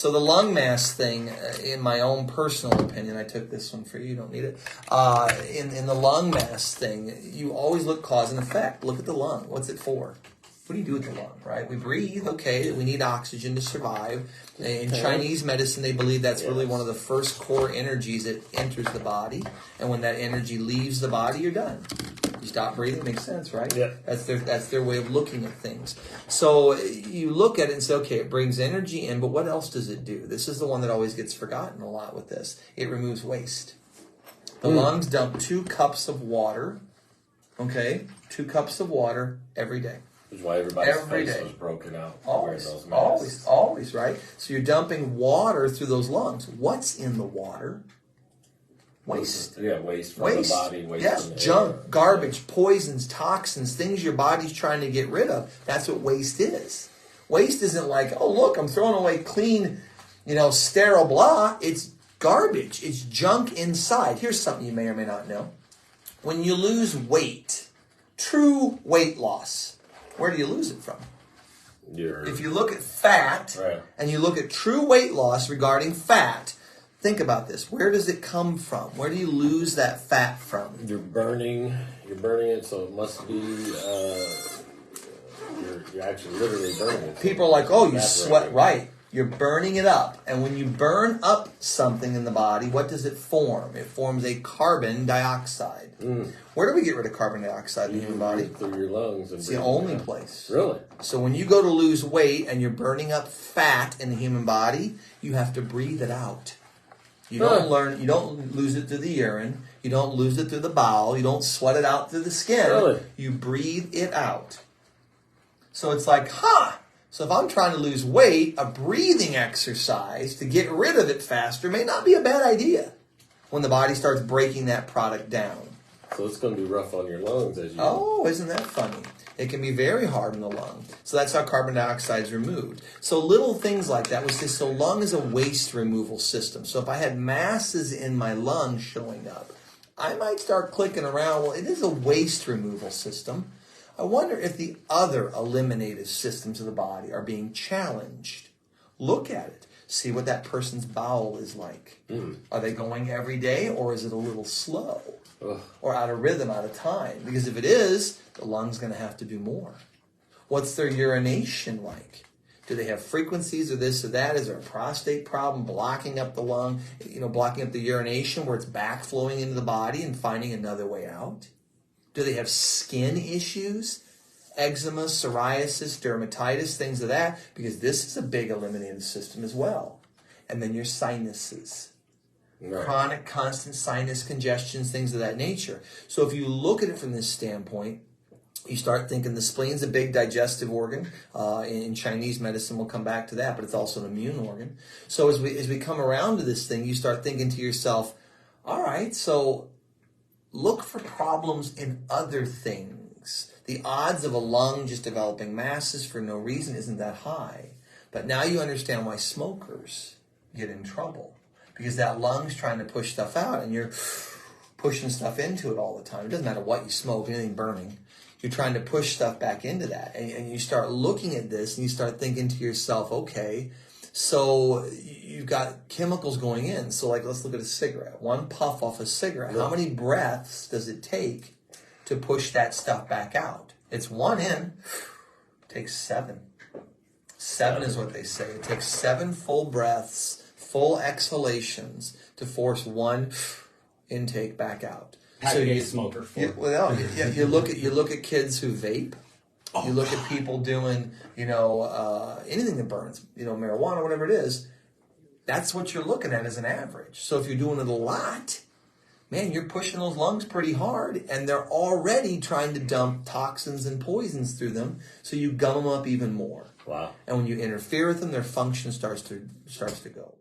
So the lung mass thing, in my own personal opinion, I took this one for you, you don't need it. In the lung mass thing, you always look cause and effect. Look at the lung. What's it for? What do you do with the lung, right? We breathe, okay, we need oxygen to survive. In Chinese medicine, they believe that's really one of the first core energies that enters the body. And when that energy leaves the body, you're done. You stop breathing, makes sense, right? Yeah. That's their way of looking at things. So you look at it and say, okay, it brings energy in, but what else does it do? This is the one that always gets forgotten a lot with this. It removes waste. The lungs dump 2 cups of water, okay? 2 cups of water every day. Which is why everybody's face was broken out. Always, right? So you're dumping water through those lungs. What's in the water? Waste. Yeah, waste from the body. Waste from the junk, air. garbage, poisons, toxins, things your body's trying to get rid of. That's what waste is. Waste isn't like, oh, look, I'm throwing away clean, sterile blah. It's garbage. It's junk inside. Here's something you may or may not know. When you lose weight, true weight loss, where do you lose it from? If you look at fat and you look at true weight loss regarding fat, think about this. Where does it come from? Where do you lose that fat from? You're burning it, so it must be, you're actually literally burning it. People are like, oh, you sweat, right. You're burning it up. And when you burn up something in the body, what does it form? It forms a carbon dioxide. Where do we get rid of carbon dioxide in the human body? Through your lungs. It's the only place. Really? So when you go to lose weight and you're burning up fat in the human body, you have to breathe it out. You don't lose it through the urine. You don't lose it through the bowel. You don't sweat it out through the skin. Really? You breathe it out. So it's like, so if I'm trying to lose weight, a breathing exercise to get rid of it faster may not be a bad idea when the body starts breaking that product down. So it's going to be rough on your lungs as you... Oh, isn't that funny? It can be very hard on the lung. So that's how carbon dioxide is removed. So little things like that. We say, so lung is a waste removal system. So if I had masses in my lung showing up, I might start clicking around. Well, it is a waste removal system. I wonder if the other eliminative systems of the body are being challenged. Look at it. See what that person's bowel is like. Are they going every day, or is it a little slow? Or out of rhythm, out of time? Because if it is, the lung's going to have to do more. What's their urination like? Do they have frequencies or this or that? Is there a prostate problem blocking up the lung, blocking up the urination where it's backflowing into the body and finding another way out? Do they have skin issues? Eczema, psoriasis, dermatitis, things of that? Because this is a big eliminative system as well. And then your sinuses. Chronic, constant sinus congestions, things of that nature. So if you look at it from this standpoint, you start thinking the spleen's a big digestive organ. In Chinese medicine, we'll come back to that, but it's also an immune organ. So as we come around to this thing, you start thinking to yourself, all right, so look for problems in other things. The odds of a lung just developing masses for no reason isn't that high. But now you understand why smokers get in trouble. Because that lung's trying to push stuff out and you're pushing stuff into it all the time. It doesn't matter what you smoke, anything burning. You're trying to push stuff back into that. And you start looking at this and you start thinking to yourself, okay, so you've got chemicals going in. So let's look at a cigarette. One puff off a cigarette. How many breaths does it take to push that stuff back out? It's one in. It takes 7. 7 is what they say. It takes 7 full breaths, full exhalations to force one intake back out. How do you get a smoker for? You look at kids who vape. You look at people doing, anything that burns, marijuana, whatever it is. That's what you're looking at as an average. So if you're doing it a lot, man, you're pushing those lungs pretty hard, and they're already trying to dump toxins and poisons through them, so you gum them up even more. Wow. And when you interfere with them, their function starts to go.